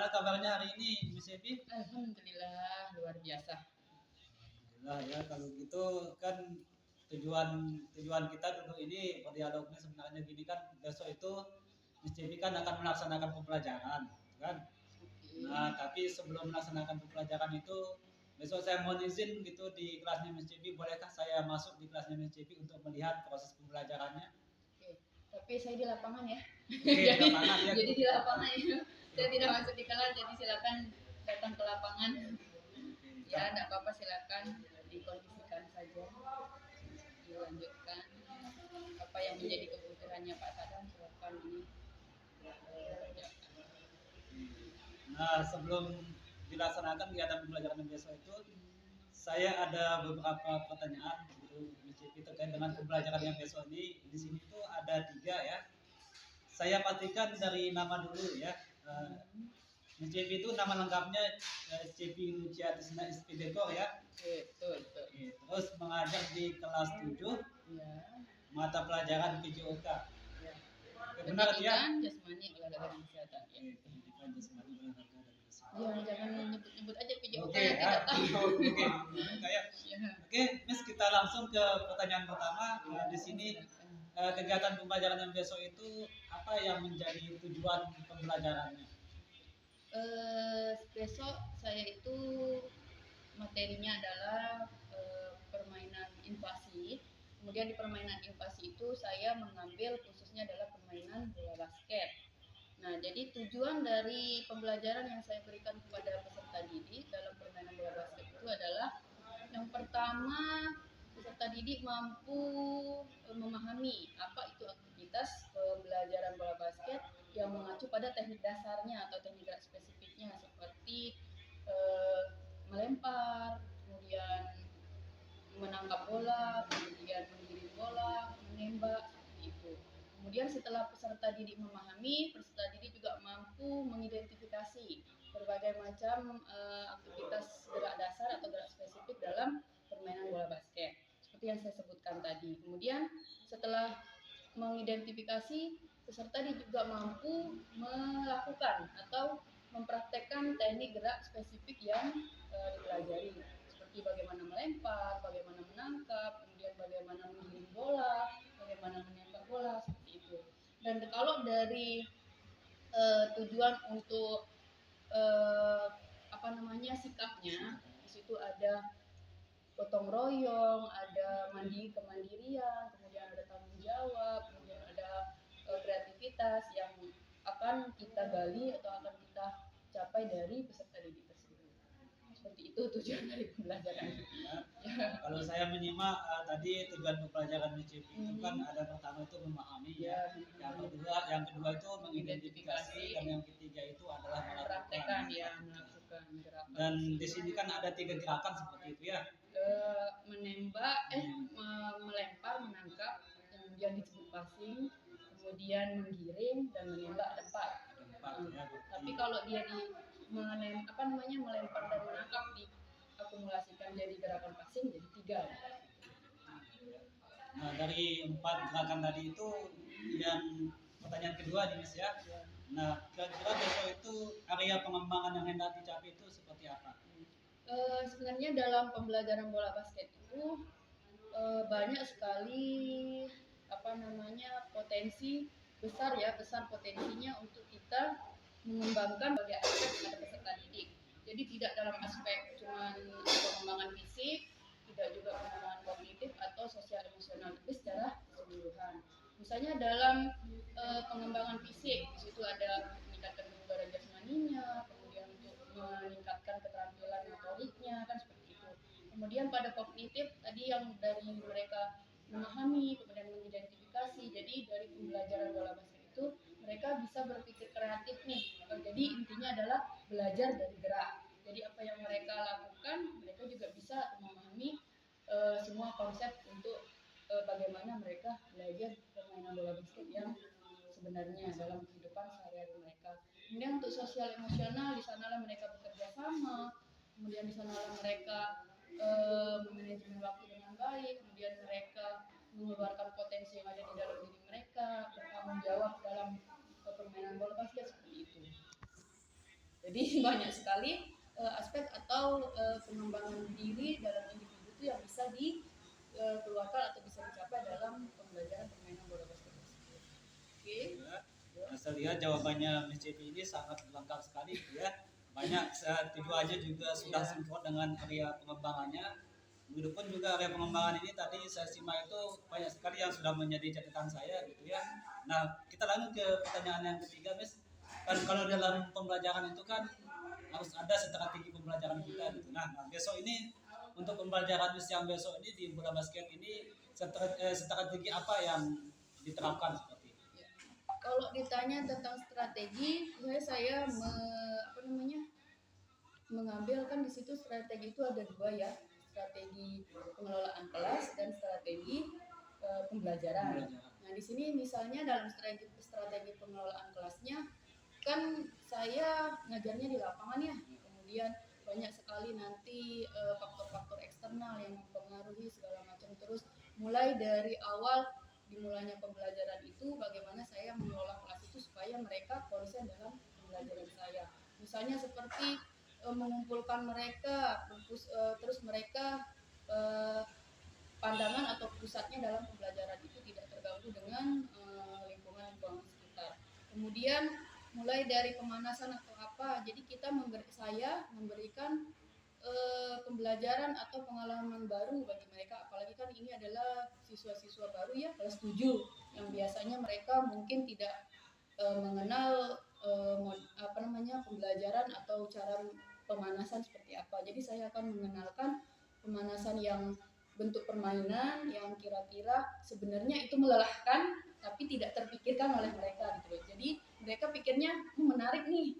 Gimana kabarnya hari ini, Miss Evi? Alhamdulillah luar biasa. Alhamdulillah ya, kalau gitu kan tujuan kita dulu ini berdialog ini sebenarnya gini kan, besok itu Miss Evi kan akan melaksanakan pembelajaran, kan? Nah, tapi sebelum melaksanakan pembelajaran itu, besok saya mohon izin gitu di kelasnya Miss Evi, bolehkah saya masuk di kelasnya Miss Evi untuk melihat proses pembelajarannya? Oke. Tapi saya di lapangan ya. Oke, di lapangan ya. Jadi di lapangan ya. Saya tidak masuk di kelas, jadi silakan datang ke lapangan. Ya, tidak apa-apa, silakan dikondisikan saja. Dilanjutkan. Apa yang menjadi kebutuhannya Pak Sadam, silakan ini. Nah, sebelum dilaksanakan kegiatan pembelajaran besok itu, saya ada beberapa pertanyaan gitu, Miss Evi, terkait dengan pembelajaran yang besok ini. Di sini tuh ada 3 ya. Saya pastikan dari nama dulu ya. Miss Evi itu nama lengkapnya Cepi Lucia Tisna Ispidekor ya. Betul. Terus mengajar di kelas 7 Ya. mata pelajaran PJOK. Ya. Benar ya? Pendidikan jasmani olahraga dan kesehatan. Ya. Pendidikan jasmani olahraga dan kesehatan. Ya, jangan nyebut-nyebut aja PJOK Oke, yang tidak tahu. Oke, Miss, kita langsung ke pertanyaan pertama. Di sini kegiatan pembelajaran yang besok itu apa yang menjadi tujuan pembelajarannya? Besok saya itu materinya adalah permainan invasi. Kemudian di permainan invasi itu saya mengambil khususnya adalah permainan bola basket. Nah, jadi tujuan dari pembelajaran yang saya berikan kepada peserta didik dalam permainan bola basket itu adalah yang pertama, peserta didik mampu memahami apa itu aktivitas pembelajaran bola basket yang mengacu pada teknik dasarnya atau teknik gerak spesifiknya seperti melempar, kemudian menangkap bola, kemudian menggiring bola, menembak, seperti itu. Kemudian setelah peserta didik memahami, peserta didik juga mampu mengidentifikasi berbagai macam aktivitas gerak dasar atau gerak spesifik dalam permainan bola basket seperti yang saya sebutkan tadi. Kemudian setelah mengidentifikasi, peserta juga mampu melakukan atau mempraktekkan teknik gerak spesifik yang dipelajari seperti bagaimana melempar, bagaimana menangkap, kemudian bagaimana menggiring bola, bagaimana menembak bola, seperti itu. Dan kalau dari tujuan untuk sikapnya, di situ ada gotong royong, ada kemandirian, kemudian ada tanggung jawab, kemudian ada kreativitas yang akan kita gali atau akan kita capai dari peserta didik tersebut. Seperti itu tujuan dari pembelajaran. Kalau saya menyimak tadi tujuan pembelajaran MCP itu kan ada pertama itu memahami ya, yang kedua itu mengidentifikasi, dan yang ketiga itu adalah melakukan. Dan di sini kan ada 3 gerakan seperti itu ya. Melempar, menangkap, kemudian disebut passing, kemudian menggiring dan menembak tempat. Tapi kalau dia melempar dan menangkap diakumulasikan jadi gerakan passing jadi 3. Nah, dari 4 gerakan tadi itu yang pertanyaan kedua nih Miss ya. Nah, kira-kira besok itu area pengembangan yang hendak dicapai itu seperti apa? Sebenarnya dalam pembelajaran bola basket itu banyak sekali potensi besar potensinya untuk kita mengembangkan berbagai aspek pada peserta didik. Jadi tidak dalam aspek cuma pengembangan fisik, tidak juga pengembangan kognitif atau sosial emosional, tapi secara keseluruhan. Misalnya dalam pengembangan fisik, di situ ada meningkatkan kebugaran jasmaninya, kemudian untuk meningkatkan keterampilan motoriknya, kan seperti itu. Kemudian pada kognitif tadi yang dari mereka memahami, kemudian mengidentifikasi. Jadi dari pembelajaran bola basket itu mereka bisa berpikir kreatif nih. Jadi intinya adalah belajar dari gerak. Jadi apa yang mereka lakukan, mereka juga bisa memahami semua konsep untuk bagaimana mereka belajar permainan bola basket yang sebenarnya dalam kehidupan sehari-hari mereka. Kemudian untuk sosial emosional, di sanalah mereka bekerja sama, kemudian di sanalah mereka memanajemen waktu dengan baik, kemudian mereka mengeluarkan potensi yang ada di dalam diri mereka, bertanggung jawab dalam permainan bola basket seperti itu. Jadi Jadi banyak sekali aspek atau pengembangan diri dalam individu itu yang bisa dikeluarkan atau bisa dicapai dalam pembelajaran permainan bola basket tersebut. Oke. Saya lihat jawabannya Miss JP ini sangat lengkap sekali gitu ya. Banyak tujuannya juga sudah sinkron dengan area pengembangannya. Begitupun juga area pengembangan ini tadi saya simak itu banyak sekali yang sudah menjadi catatan saya gitu ya. Nah, kita lanjut ke pertanyaan yang ketiga, Miss. Kan kalau dalam pembelajaran itu kan harus ada strategi pembelajaran kita gitu. Nah, besok ini untuk pembelajaran Miss yang besok ini di bola basket ini strategi apa yang diterapkan seperti itu? Kalau ditanya tentang strategi, saya mengambil kan di situ strategi itu ada dua ya, strategi pengelolaan kelas dan strategi pembelajaran. Nah di sini misalnya dalam strategi pengelolaan kelasnya kan saya ngajarnya di lapangan ya, kemudian banyak sekali nanti faktor-faktor eksternal yang mempengaruhi segala macam, terus mulai dari awal dimulainya pembelajaran itu bagaimana saya mengelola kelas itu supaya mereka konsen dalam pembelajaran saya. Misalnya seperti mengumpulkan mereka, terus mereka pandangan atau pusatnya dalam pembelajaran itu tidak terganggu dengan lingkungan sekitar. Kemudian mulai dari pemanasan atau apa, jadi saya memberikan pembelajaran atau pengalaman baru bagi mereka, apalagi kan ini adalah siswa-siswa baru ya, kelas 7 yang biasanya mereka mungkin tidak mengenal pembelajaran atau cara pemanasan seperti apa. Jadi saya akan mengenalkan pemanasan yang bentuk permainan yang kira-kira sebenarnya itu melelahkan tapi tidak terpikirkan oleh mereka gitu. Jadi mereka pikirnya menarik nih,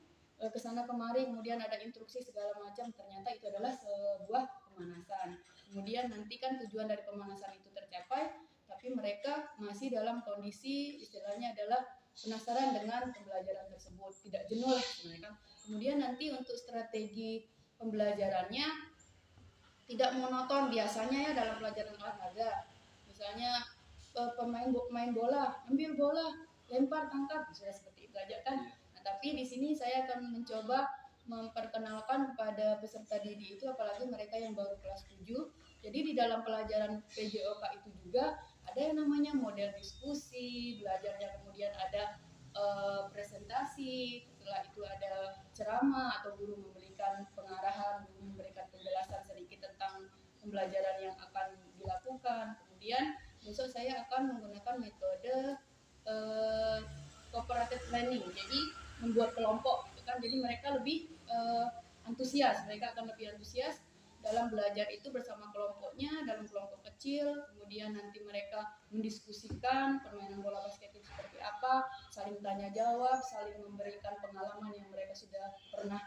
kesana kemari, kemudian ada instruksi segala macam, ternyata itu adalah sebuah pemanasan. Kemudian nanti kan tujuan dari pemanasan itu tercapai, tapi mereka masih dalam kondisi istilahnya adalah penasaran dengan pembelajaran tersebut, tidak jenuh lah sebenarnya. Kemudian nanti untuk strategi pembelajarannya tidak monoton biasanya ya dalam pelajaran olahraga. Misalnya pemain bola, ambil bola, lempar, tangkap, sudah seperti itu aja kan. Nah, tapi di sini saya akan mencoba memperkenalkan kepada peserta didik itu, apalagi mereka yang baru kelas 7. Jadi di dalam pelajaran PJOK itu juga ada yang namanya model diskusi, belajarnya kemudian ada presentasi, setelah itu ada ceramah atau guru memberikan pengarahan, guru memberikan penjelasan sedikit tentang pembelajaran yang akan dilakukan. Kemudian besok saya akan menggunakan metode cooperative planning, jadi membuat kelompok gitu kan, jadi mereka lebih antusias, mereka akan lebih antusias dalam belajar itu bersama kelompoknya, dalam kelompok kecil. Kemudian nanti mereka mendiskusikan permainan bola basket itu seperti apa, saling tanya jawab, saling memberikan pengalaman yang mereka sudah pernah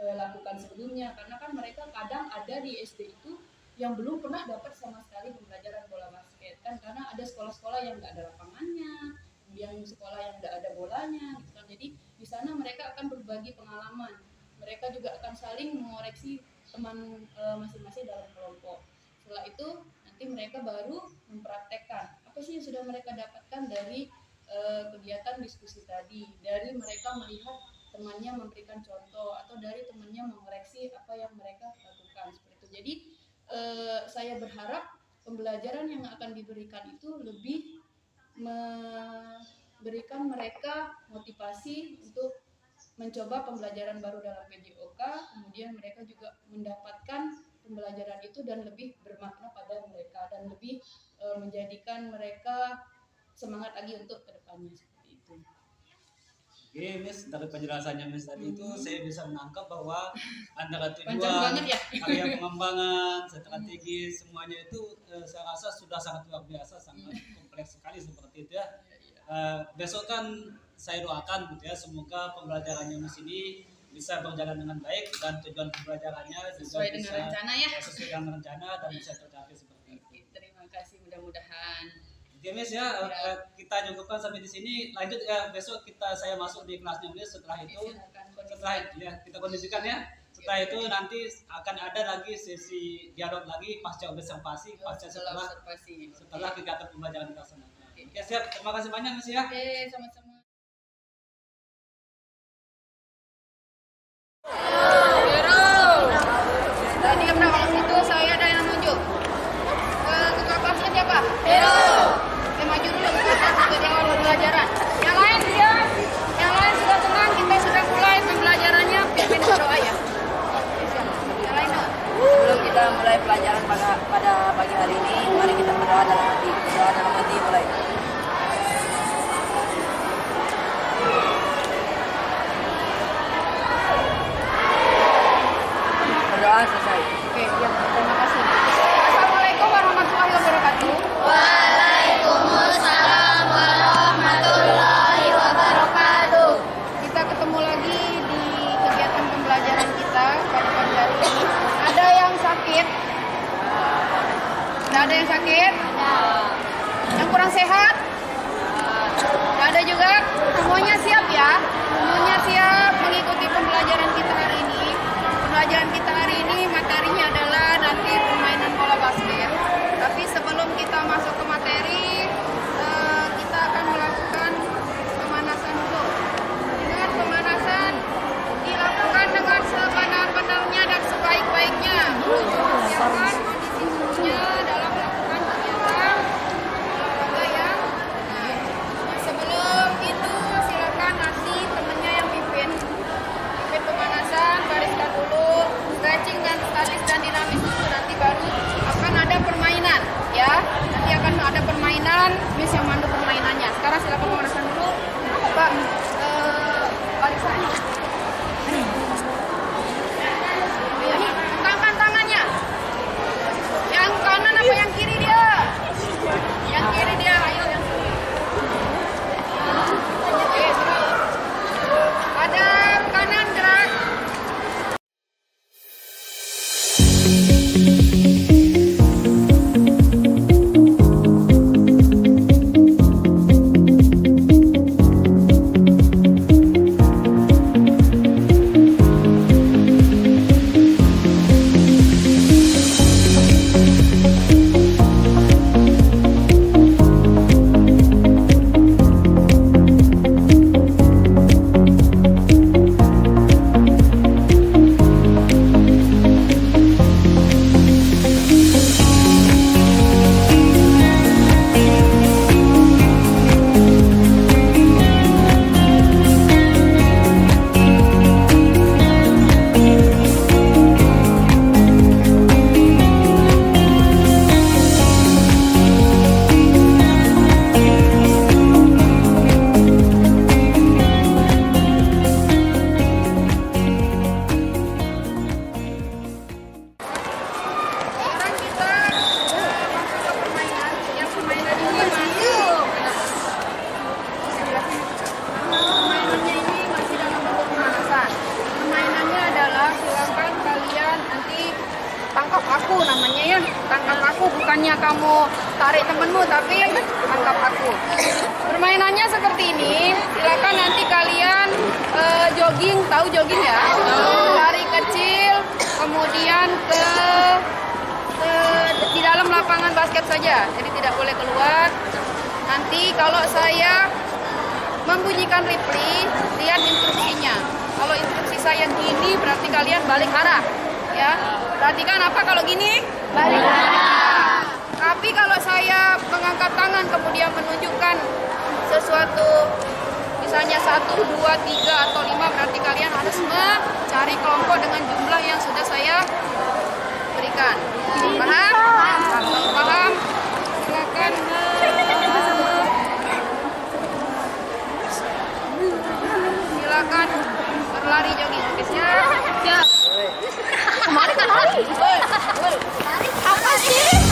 lakukan sebelumnya, karena kan mereka kadang ada di SD itu yang belum pernah dapat sama sekali pembelajaran bola basket kan, karena ada sekolah-sekolah yang nggak ada lapangannya, kemudian sekolah yang nggak ada bolanya gitu kan. Jadi di sana mereka akan berbagi pengalaman, mereka juga akan saling mengoreksi teman masing-masing dalam kelompok. Setelah itu nanti mereka baru mempraktekkan apa sih yang sudah mereka dapatkan dari kegiatan diskusi tadi, dari mereka melihat temannya memberikan contoh atau dari temannya mengoreksi apa yang mereka lakukan seperti itu. Jadi saya berharap pembelajaran yang akan diberikan itu lebih memberikan mereka motivasi untuk mencoba pembelajaran baru dalam PJOK, kemudian mereka juga mendapatkan pembelajaran itu dan lebih bermakna pada mereka dan lebih menjadikan mereka semangat lagi untuk kedepannya seperti itu. Oke, Miss, dari penjelasannya Miss tadi itu saya bisa menangkap bahwa antara tujuan, ya, area pengembangan, strategi semuanya itu saya rasa sudah sangat luar biasa, sangat kompleks sekali seperti itu ya. Besok kan saya doakan gitu ya, semoga pembelajarannya Miss ini bisa berjalan dengan baik dan tujuan pembelajarannya sesuai dengan rencana ya. Sesuai dengan rencana dan bisa tercapai seperti itu. Terima kasih, mudah-mudahan. Oke Miss ya, kita cukupkan sampai di sini. Lanjut ya, besok saya masuk di kelasnya Miss. Setelah itu, kita kondisikan ya. Setelah itu nanti akan ada lagi sesi dialog lagi pasca observasi, setelah kegiatan pembelajaran dilaksanakan. Oke siap, terima kasih banyak Miss ya. Oke, sama-sama. bukannya kamu tarik temenmu, tapi tangkap aku. Permainannya seperti ini. Silakan nanti kalian jogging, tahu jogging ya? Lari kecil, kemudian di dalam lapangan basket saja. Jadi tidak boleh keluar. Nanti kalau saya membunyikan replay, lihat instruksinya. Kalau instruksi saya gini, berarti kalian balik arah, ya. Perhatikan apa kalau gini? Balik arah. Tapi kalau saya mengangkat tangan kemudian menunjukkan sesuatu, misalnya 1, 2, 3 atau 5, berarti kalian harus mencari kelompok dengan jumlah yang sudah saya berikan. Paham? Kalau paham, silakan. Silakan berlari jogging, oke siap? Siap. Kemarin kan lari. Apa sih?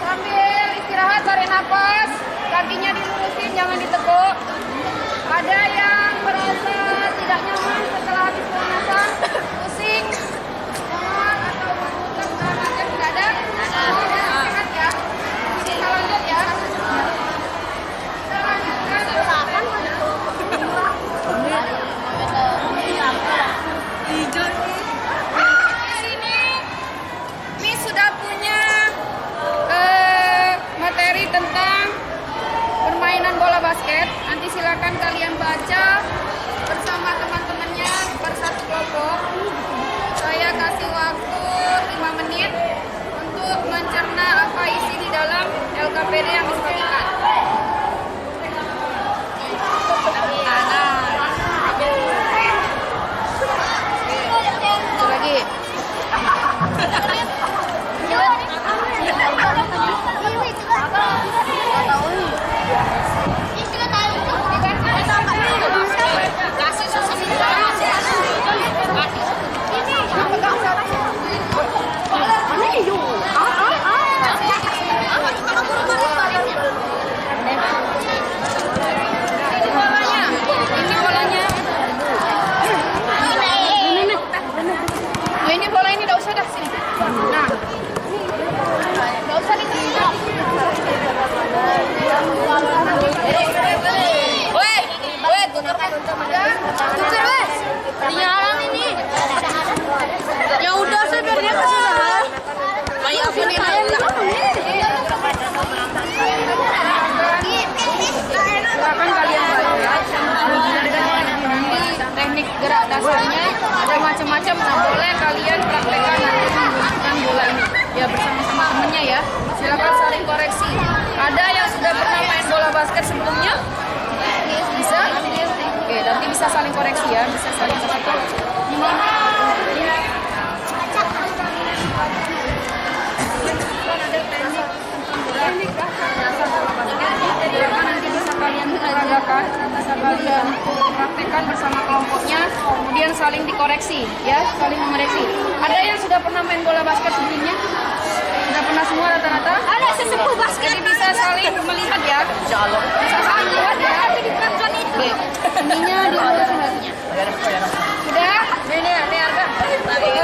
Sambil istirahat, tarik nafas, kakinya dilurusin, jangan ditekuk. Ada yang merasa tidak nyaman setelah habis pemanasan, pusing, mual atau bukan segala macam, tidak ada? Sehat ya. Kita lanjut ya. Kita lanjutkan. Di sini Miss sudah punya materi tentang permainan bola basket. Nanti silakan kalian baca bersama teman-temannya bersatu kelompok. Saya kasih waktu 5 menit untuk mencerna apa isi di dalam LKPD yang disampaikan. Lagi. Ini bola ini enggak usah dah sini. Nah. Enggak usah di sini. Woi, gunakan untuk tuker, wes. Dinyalakan ini. Ya udah, saya biar dia kasih lah. Banyak apa nih? Silakan kalian baca. Teknik gerak dasarnya ada macam-macam. Nah, boleh kalian praktekkan nanti menggunakan bola ini. Ya bersama-sama temennya ya. Silakan saling koreksi. Ada yang sudah pernah main bola basket sebelumnya? Bisa? Oke, nanti bisa saling koreksi ya. Bisa saling kasih. Gimana? Ada teknik dasar bola basket. Silakan nanti bisa kalian terangkan silakan bisa kalian praktekkan bersama kelompoknya, kemudian saling dikoreksi, ya, saling mengoreksi. Ada yang sudah pernah main bola basket sebelumnya? Sudah pernah semua rata-rata? Ada sesepuh basket. Jadi bisa saling melihat ya. Bisa saling melihat ya. Oke. Ininya diurus nantinya. Sudah?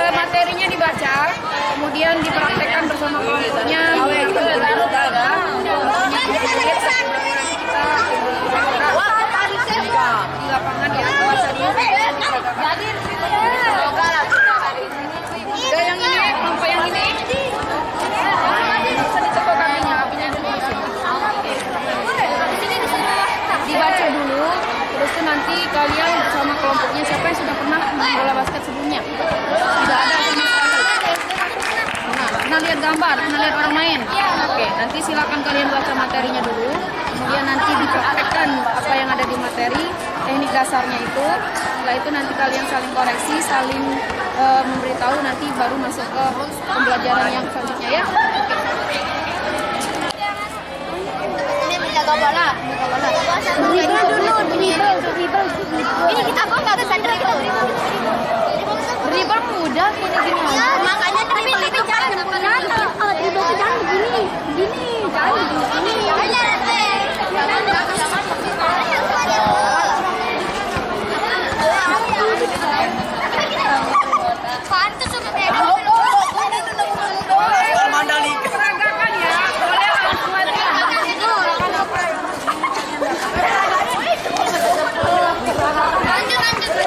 Materinya dibaca, kemudian dipraktekkan bersama kelompoknya. Di lapangan ya, baca dulu. Udah yang ini, kelompok yang ini. Bisa dicetok kakinya, apinya dulu di sini. Dibaca dulu, terus tuh nanti kalian bersama kelompoknya siapa yang sudah pernah main bola basket sebelumnya? Tidak ada sama sekali. Nah, pernah lihat gambar, pernah lihat orang main? Oke, nanti silakan kalian baca materinya dulu, kemudian nanti dipraktekkan apa yang ada di materi, teknik dasarnya itu. Setelah itu nanti kalian saling koreksi, saling memberitahu, nanti baru masuk ke pembelajaran yang selanjutnya ya. Ini menjaga bola. Ini kita kok nggak bisa dribble. Dribble mudah gini-gini. Ya, makanya dribble itu jangan dribble itu jangan begini. Jangan begini. Pantes sudah Seragakan ya, boleh langsung aja. lanjut.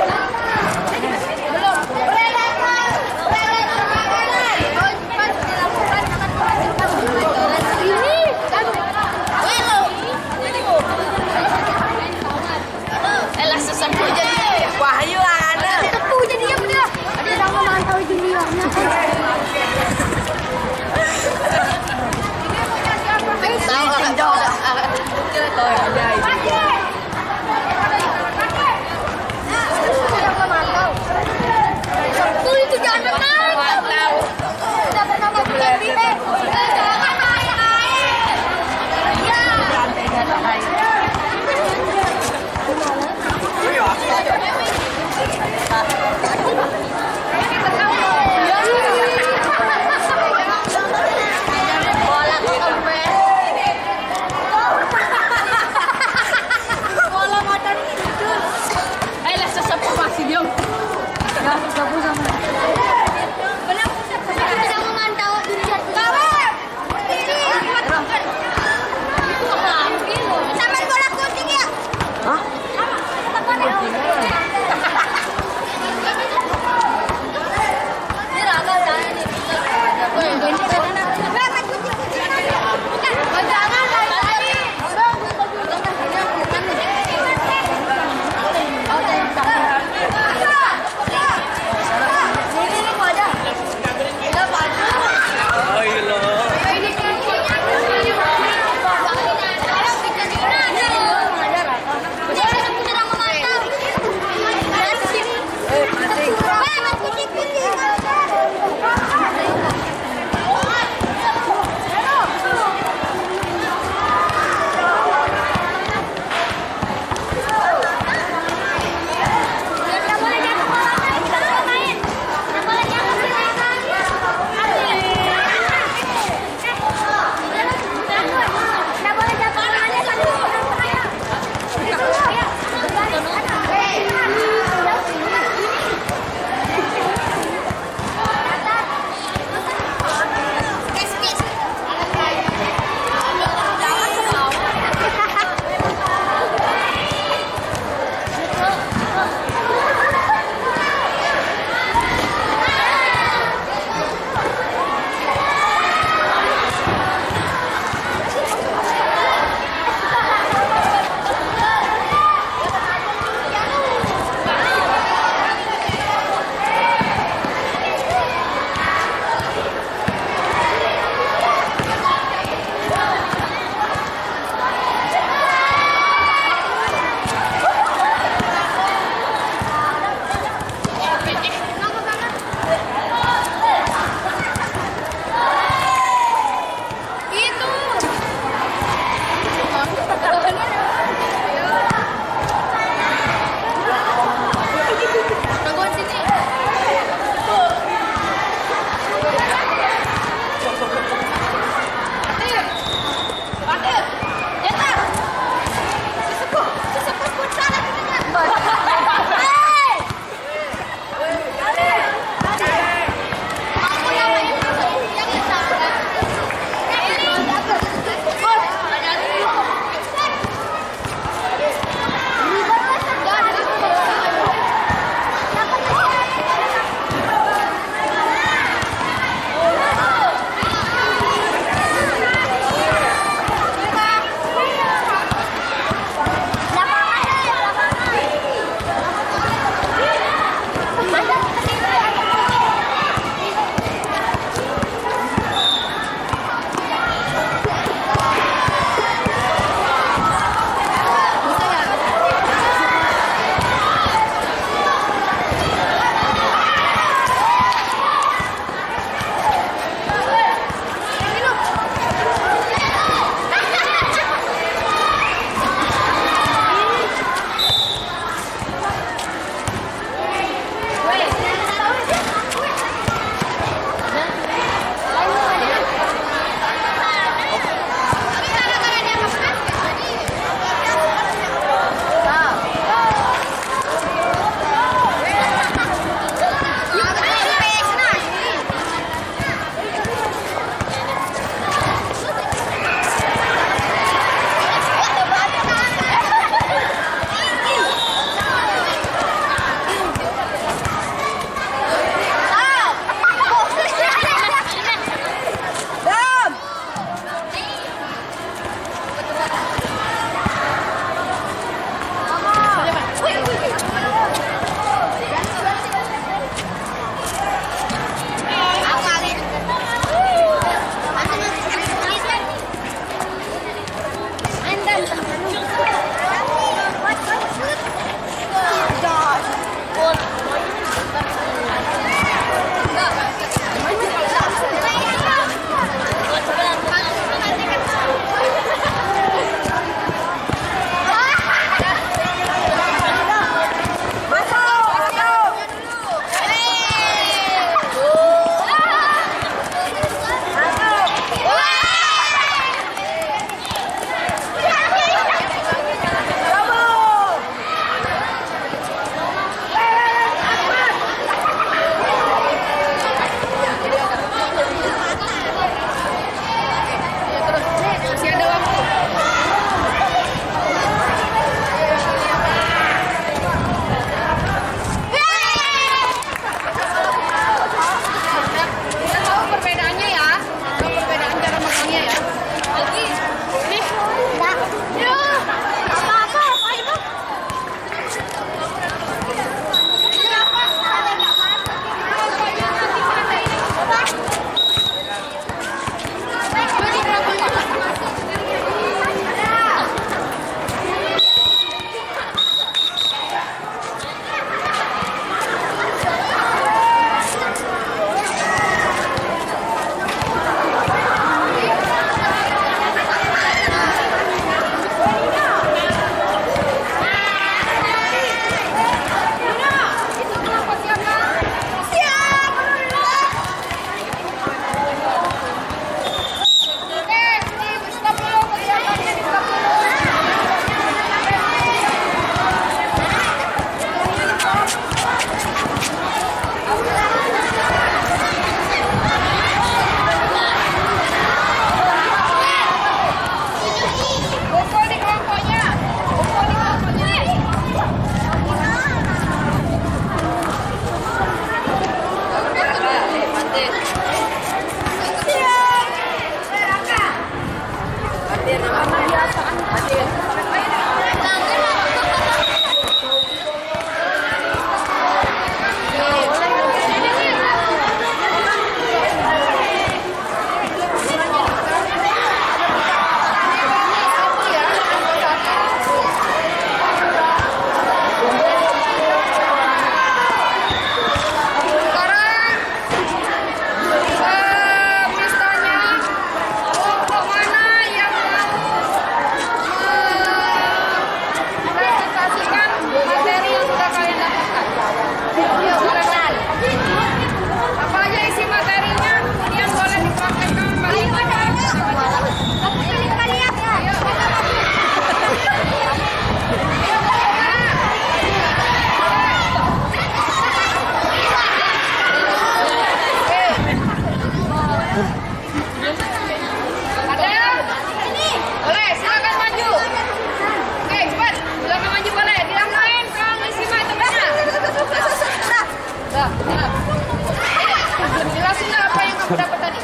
berapa tadi?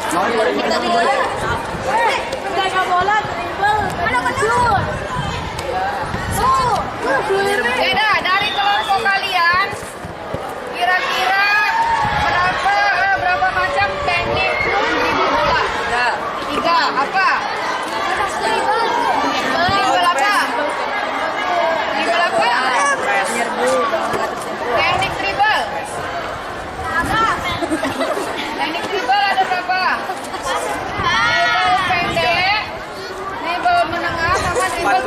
Jaga bola, dribble, mana kecil? Beda dari kelompok kalian. Kira-kira berapa macam teknik dribble bola? 3. Apa? Dribble apa? Dribble apa? Teknik dribble. Teknik dribble ada berapa? Dribble pendek, dribble menengah, sama dribble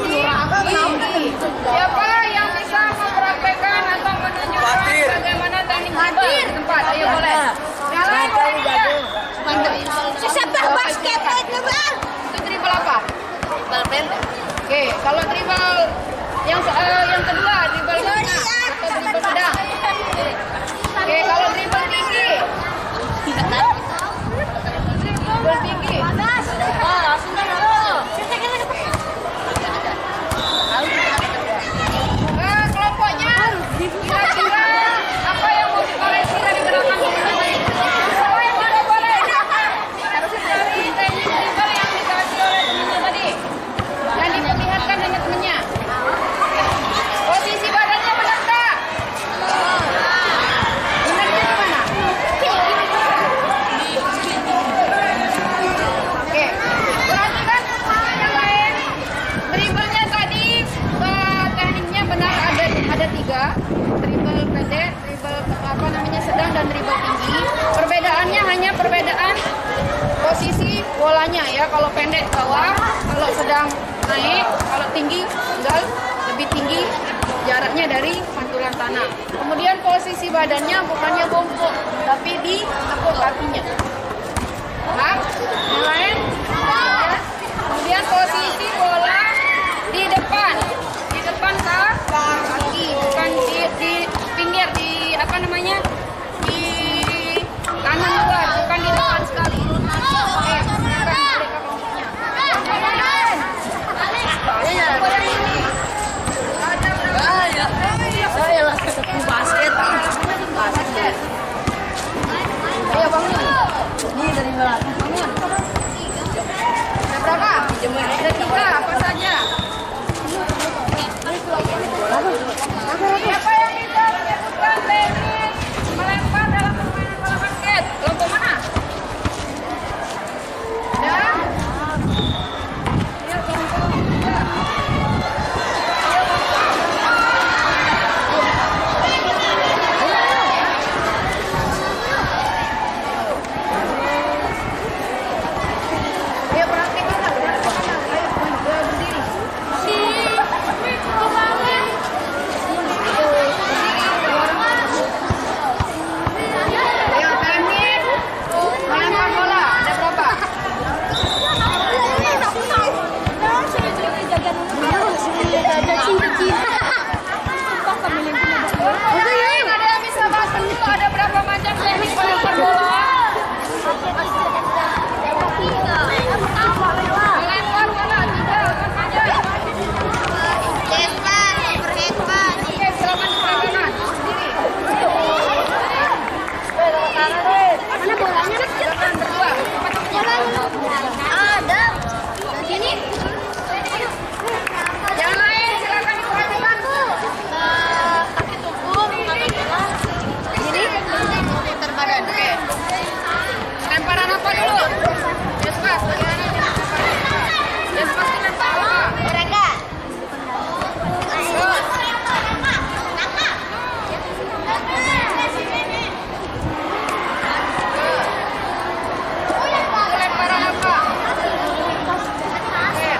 tinggi. Siapa yang bisa mempraktekkan atau menunjukkan bagaimana teknik dribble di tempat? Ayo boleh. Yang lain boleh tidak? Sepak basket itu bang. Itu dribble apa? Dribble pendek. Oke, kalau dribble yang kedua, dribble menengah atau dribble sedang. Oke, kalau dribble tinggi. Dribble tinggi. Kelompoknya kira-kira apa yang mau dikoreksi dari gerakan ini? Siapa yang tidak boleh? Dari teknik dribble yang dikasih oleh temannya tadi, yang diperlihatkan dengan temannya. Posisi badannya benar tak? Benarnya di mana? Oke, perhatikan yang lain. Dribblenya tadi tekniknya benar ada 3. Dribble pendek, dribble sedang dan dribble tinggi. Perbedaannya hanya perbedaan posisi bolanya ya. Kalau pendek bawah, kalau sedang naik, kalau tinggi tinggal lebih tinggi jaraknya dari pantulan tanah. Kemudian posisi badannya bukannya bongkok, tapi di tekuk kakinya. Paham? Yang lain? Ya. Kemudian posisi bola di depan kaki, bukan di pinggir, di apa namanya, di kanan luar, bukan di depan sekali. Oke, bukan mereka kelompoknya. Yang ini ada basket. Ayo bangun. Ini dari mana? Bangun. Ada berapa? Ada 3. Apa saja? Siapa yang bisa menyebutkan teknik melempar dalam permainan bola basket? Kelompok mana? Ya? Ya, kelompok 3. Ayo praktekkan. Ayo berdiri. Ayo teknik melempar bola. Ada berapa? Ada yang bisa bahas dulu ada berapa macam teknik melempar bola? Melempar bola 3 apa saja? Oke, silakan diperagakan sendiri. Mana bolanya? Silakan berdua. Ada. Sini. Yang lain silakan diperagakan. Kaki tubuh, Ini putar badan. Oke. Lemparan apa dulu? Yespas, bagaimana cara lemparnya? Yespas lempar apa? Mereka. Terus. Lemparan apa? Oke.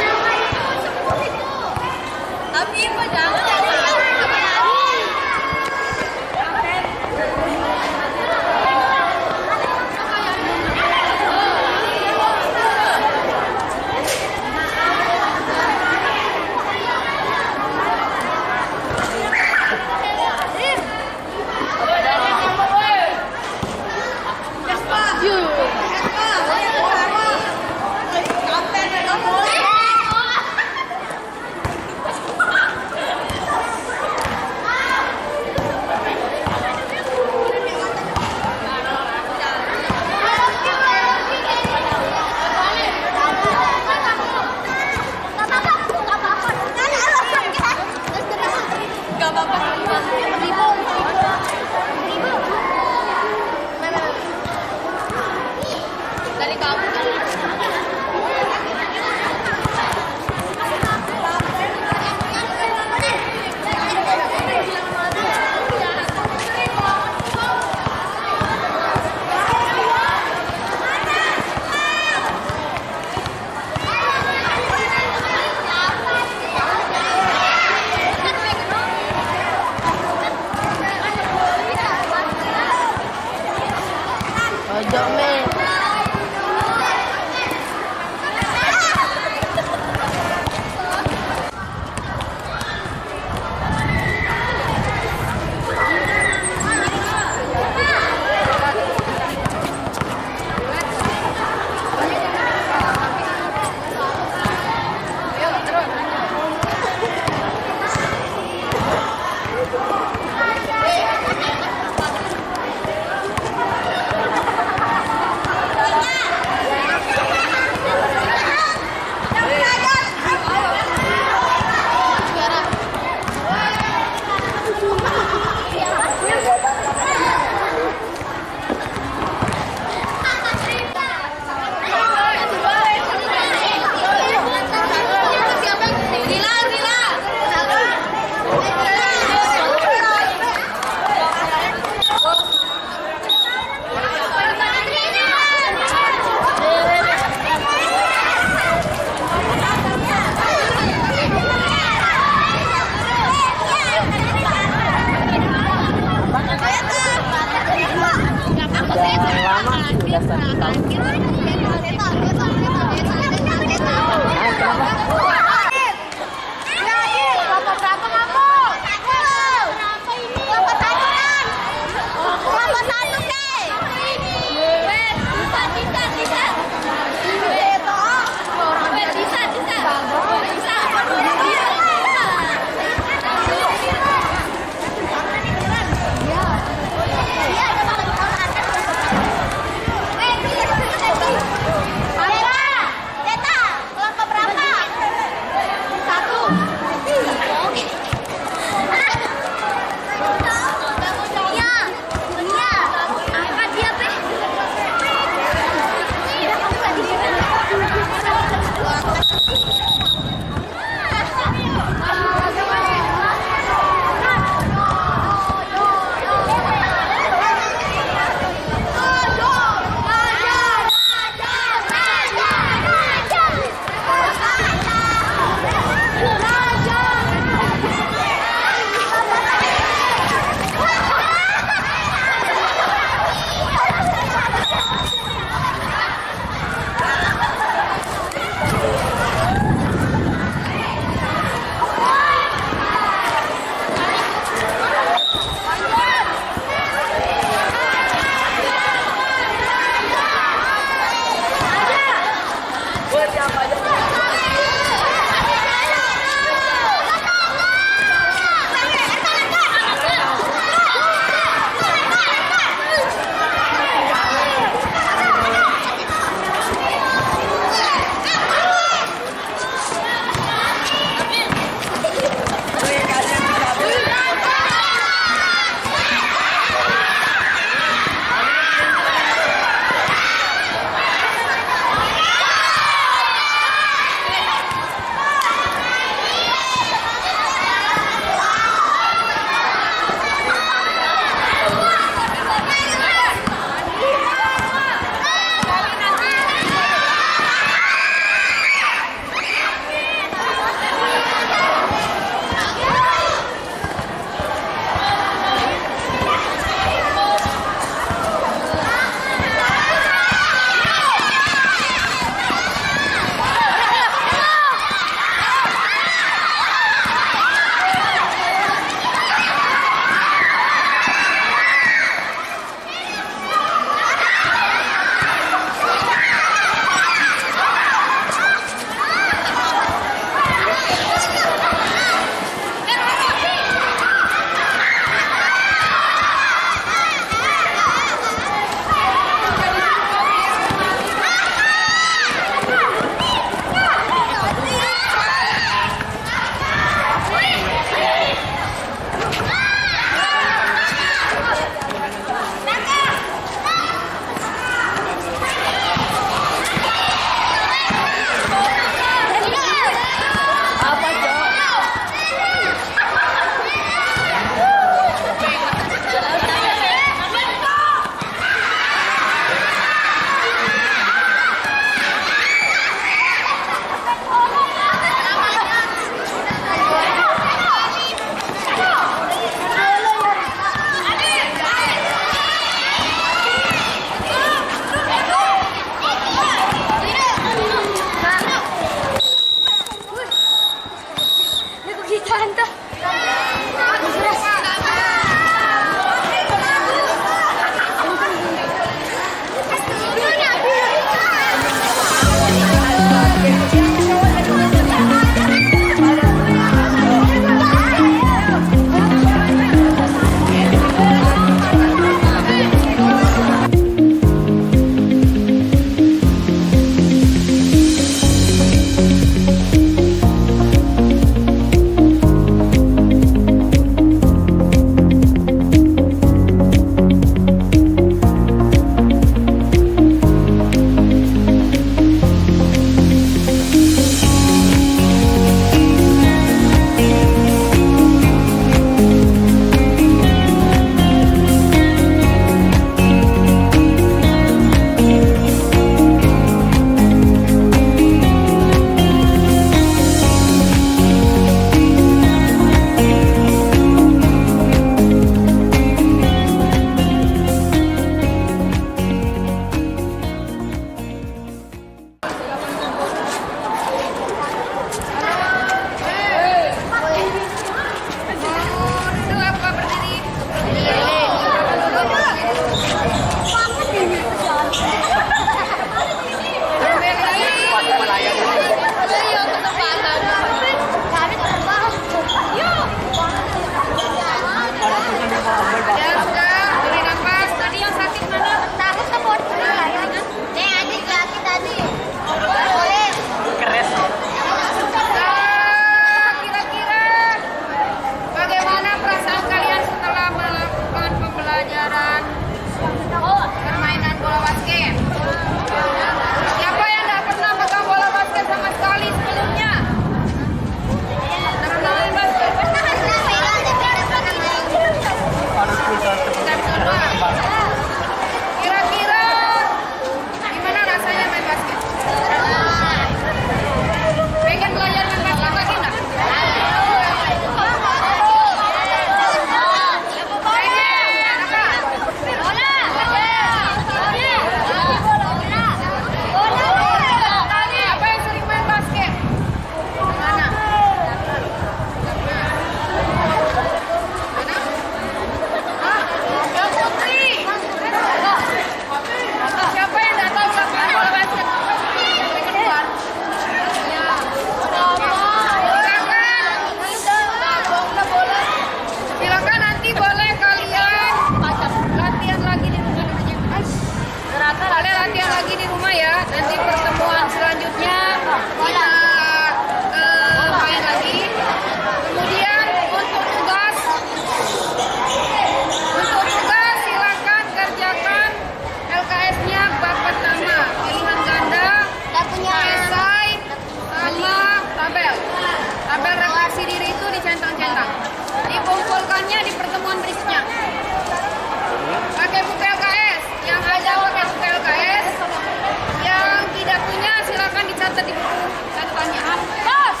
catat di buku. Saya tanya, bos.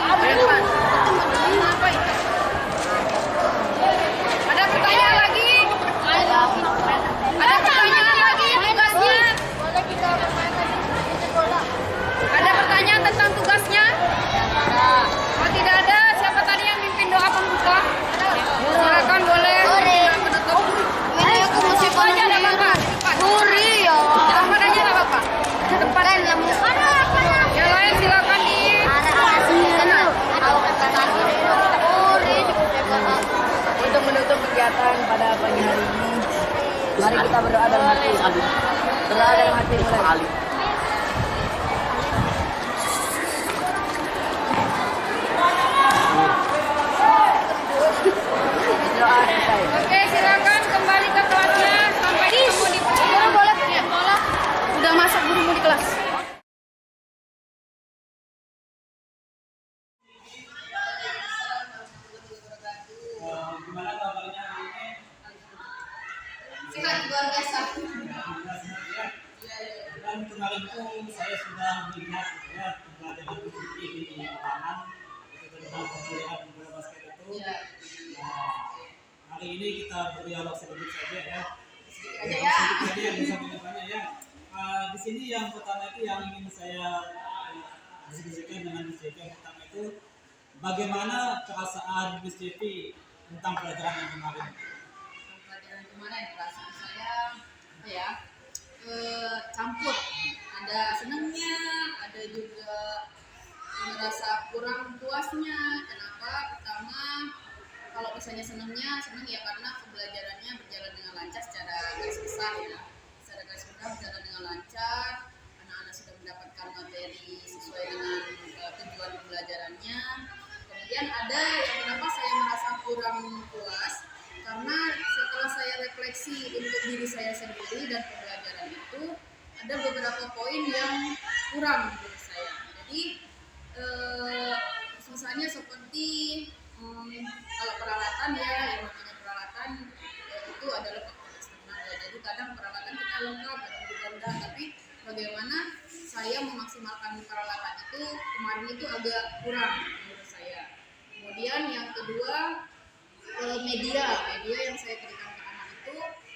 Depan. Apa itu? Ada pertanyaan lagi? Ada pertanyaan lagi tugasnya? Boleh kita bermain lagi bola. Ada pertanyaan tentang tugasnya? Oh, tidak ada. Siapa tadi yang mimpin doa pembuka? Silakan boleh. Penutup. Aku masih Situ aja ada Bapak. Di depan. Guri ya. Depan aja ada Bapak. Di depan. Yang lain silakan di. Untuk menutup kegiatan pada pagi hari ini, mari kita berdoa dalam hati. Berdoa dalam hati mulai. Doa selesai. Oke, silakan kembali ke kelasnya sampai ketemu di Boleh, boleh. Ya. Udah masuk gurumu di kelas. Gimana kabarnya hari ini? Sehat luar biasa. Dan kemarin itu saya sudah melihat ya pembelajaran PCP di lapangan itu tentang pembelajaran bola basket itu. Ya. Nah, hari ini kita berdialog sedikit saja ya. Aja ya. Sedikit saja yang bisa banyak ya. Di sini yang pertama itu yang ingin saya diskusikan dengan PCP yang pertama itu bagaimana perasaan PCP tentang pelajaran yang kemarin. Pelajaran kemarin perasaan saya apa ya, campur, ada senangnya, ada juga merasa kurang puasnya. Kenapa? Pertama, kalau misalnya senang ya karena pembelajarannya berjalan dengan lancar secara garis besar ya, secara garis besar berjalan dengan lancar, anak-anak sudah mendapatkan materi sesuai dengan tujuan pembelajarannya. Kemudian ada yang kenapa saya merasa kurang puas, karena setelah saya refleksi untuk diri saya sendiri dan pembelajaran itu, ada beberapa poin yang kurang menurut saya. Jadi misalnya seperti kalau peralatan ya, yang namanya peralatan itu adalah faktor eksternal ya. Jadi kadang peralatan kita lengkap, kadang juga enggak, tapi bagaimana saya memaksimalkan peralatan itu kemarin itu agak kurang menurut saya. Kemudian yang kedua, media yang saya berikan ke anak itu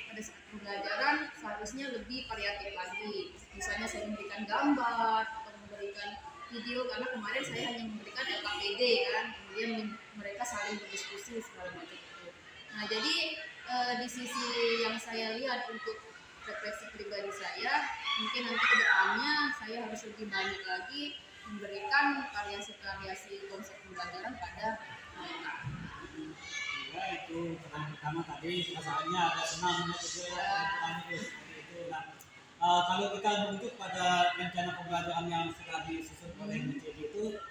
pada saat pembelajaran seharusnya lebih variatif lagi. Misalnya saya memberikan gambar atau memberikan video, karena kemarin saya hanya memberikan LKPD kan, kemudian mereka saling berdiskusi segala macam itu. Nah jadi di sisi yang saya lihat untuk refleksi pribadi saya, mungkin nanti ke depannya saya harus lebih banyak lagi memberikan variasi-variasi konsep pembelajaran pada mereka. Ya, itu pertanyaan pertama tadi perasaannya ada senangnya juga ya, itu. Nah, kalau kita merujuk pada rencana pembelajaran yang sudah disusun oleh MCD itu,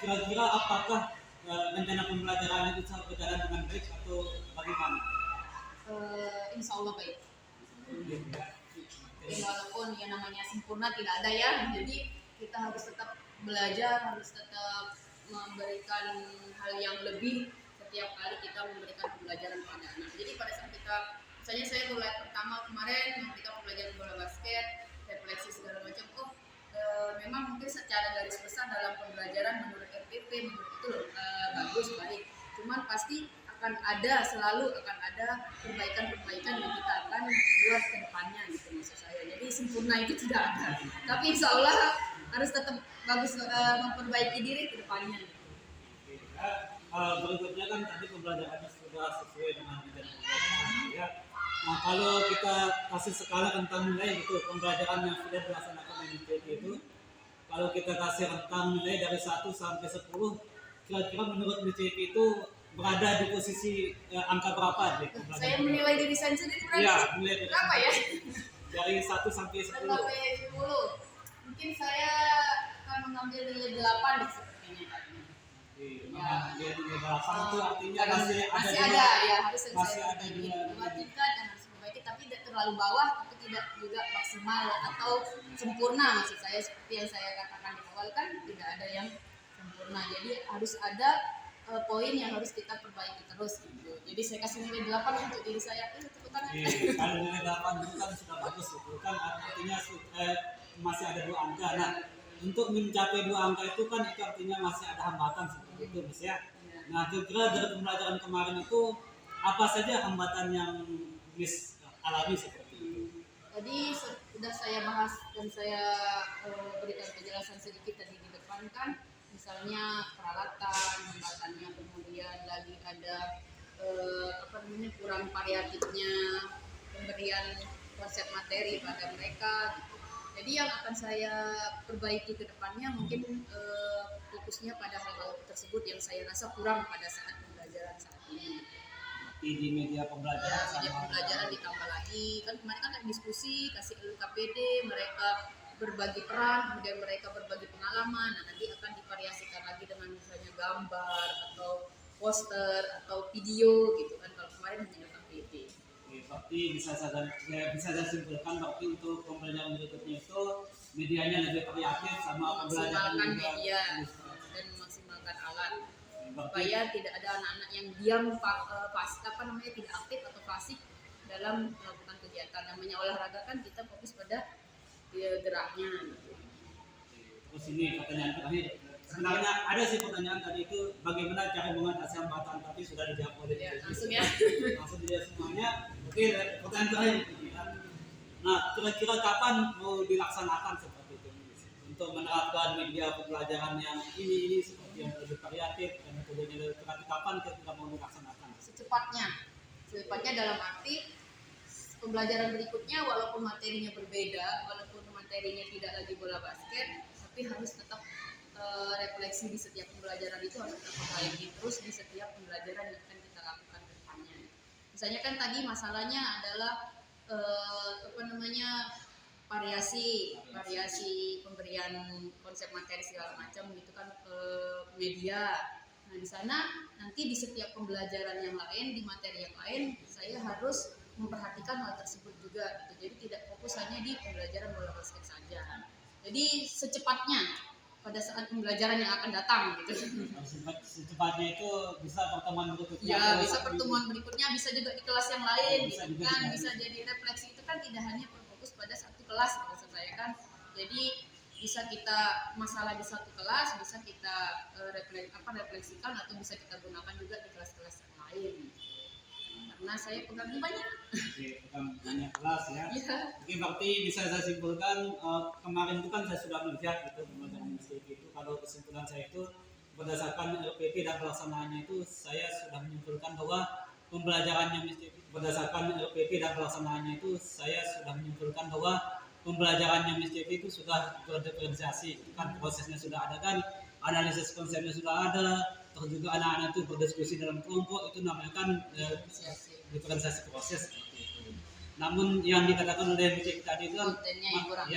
kira-kira apakah rencana pembelajaran itu bisa berjalan dengan baik atau bagaimana? Insya Allah baik. Jadi walaupun yang namanya sempurna tidak ada ya, jadi kita harus tetap belajar, harus tetap memberikan hal yang lebih setiap kali kita memberikan pembelajaran pada anak. Jadi pada saat kita, misalnya saya mulai pertama kemarin memberikan pembelajaran bola basket, refleksi segala macam, memang mungkin secara garis besar dalam pembelajaran menurut RPP, menurut itu bagus, baik. Cuman pasti selalu akan ada perbaikan-perbaikan yang kita akan buat ke depannya gitu maksud saya. Jadi sempurna itu tidak ada. Tapi insya Allah harus tetap bagus memperbaiki diri ke depannya. Berikutnya kan tadi pembelajarannya sudah sesuai dengan rencana pembelajaran ya. Nah, kalau kita kasih skala tentang nilai gitu, pembelajaran yang sudah dilaksanakan di MCD itu, kalau kita kasih rentang nilai dari 1 sampai 10, kira-kira menurut MCD itu berada di posisi angka berapa deh? Saya menilai diri saya sendiri berarti menilai diri berapa ya? Dari 1 sampai 10. Sampai 10. Mungkin saya akan mengambil nilai 8 deh sepertinya. Dia nilai 8 itu artinya masih ada ya, harus saya perbaiki. Dua tingkat dan harus perbaiki, tapi tidak terlalu bawah, tapi tidak juga maksimal atau sempurna. Maksud saya seperti yang saya katakan di awal kan tidak ada yang sempurna. Jadi harus ada poin yang harus kita perbaiki terus gitu. Jadi saya kasih nilai 8 untuk diri saya. Tepuk tangan. Kalau nilai 8 itu kan sudah bagus gitu kan, artinya masih ada 2 angka. Nah, untuk mencapai 2 angka itu kan itu artinya masih ada hambatan seperti itu Mas ya. Nah kira-kira dari pembelajaran kemarin itu apa saja hambatan yang Miss alami seperti itu? Tadi sudah saya bahas dan saya berikan penjelasan sedikit tadi di depan kan, misalnya peralatan, hambatannya, kemudian lagi ada kurang variatifnya pemberian konsep materi pada mereka. Gitu. Jadi yang akan saya perbaiki ke depannya mungkin fokusnya pada hal tersebut yang saya rasa kurang pada saat pembelajaran saat ini. Di media pembelajaran Media pembelajaran ditambah lagi kan kemarin kan ada diskusi kasih LKPD, mereka berbagi peran, kemudian mereka berbagi pengalaman. Nah, nanti akan divariasikan lagi dengan misalnya gambar atau poster atau video gitu kan, kalau kemarin hanya LKPD. Berarti bisa saya simpulkan berarti untuk pembelajaran berikutnya itu medianya lebih variatif sama pembelajaran Memaksimalkan juga. media dan memaksimalkan alat Berarti supaya tidak ada anak-anak yang diam tidak aktif atau pasif dalam melakukan kegiatan. Namanya olahraga kan kita fokus pada geraknya gitu. terus ini pertanyaan terakhir. Sebenarnya ada sih pertanyaan tadi itu bagaimana cara mengatasi hambatan, tapi sudah dijawab oleh Ya, Ibu. langsung ya. Langsung dijawab semuanya. Oke, pertanyaan terakhir. Nah, kira-kira kapan mau dilaksanakan seperti itu untuk menerapkan media pembelajaran yang ini seperti yang lebih variatif dan metodenya lebih variatif, kapan kira-kira mau dilaksanakan? Secepatnya dalam arti pembelajaran berikutnya walaupun materinya berbeda, walaupun materinya tidak lagi bola basket, tapi harus tetap refleksi di setiap pembelajaran itu harus tetap perbaiki terus di setiap pembelajaran yang akan kita lakukan ke depannya. Misalnya kan tadi masalahnya adalah variasi pemberian konsep materi segala macam gitu kan ke media. Nah di sana nanti di setiap pembelajaran yang lain, di materi yang lain, saya harus memperhatikan hal tersebut juga gitu. Jadi tidak fokus hanya di pembelajaran bola basket saja. Jadi secepatnya pada saat pembelajaran yang akan datang gitu. Secepatnya itu bisa pertemuan berikutnya. Ya, bisa pertemuan berikutnya, bisa juga di kelas yang lain Bisa gitu juga kan. di Bisa jadi refleksi itu kan tidak hanya berfokus pada satu kelas maksud saya kan. Jadi bisa kita masalah di satu kelas, bisa kita refleksikan atau bisa kita gunakan juga di kelas-kelas yang lain. Karena saya pegangnya banyak. Oke, bukan banyak kelas ya. Iya. Oke, berarti bisa saya simpulkan kemarin itu kan saya sudah melihat itu pembelajaran MSTP itu. Kalau kesimpulan saya itu berdasarkan LPP dan pelaksanaannya itu saya sudah menyimpulkan bahwa pembelajarannya MSTP berdasarkan LPP dan pelaksanaannya itu saya sudah menyimpulkan bahwa pembelajarannya MSTP itu sudah terdiferensiasi. Kan prosesnya sudah ada kan, analisis konsepnya sudah ada, terus juga anak-anak itu berdiskusi dalam kelompok, itu namanya kan diferensiasi proses seperti itu. Namun yang dikatakan oleh Mbak tadi itu kan Kontennya yang kurang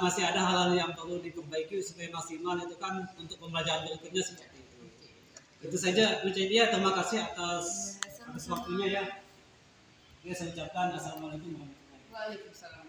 masih ada hal-hal yang perlu diperbaiki supaya maksimal itu kan untuk pembelajaran berikutnya seperti itu. Itu saja Mbak Cynthia, terima kasih atas waktunya ya. Oke, saya ucapkan assalamualaikum warahmatullahi wabarakatuh. Waalaikumsalam.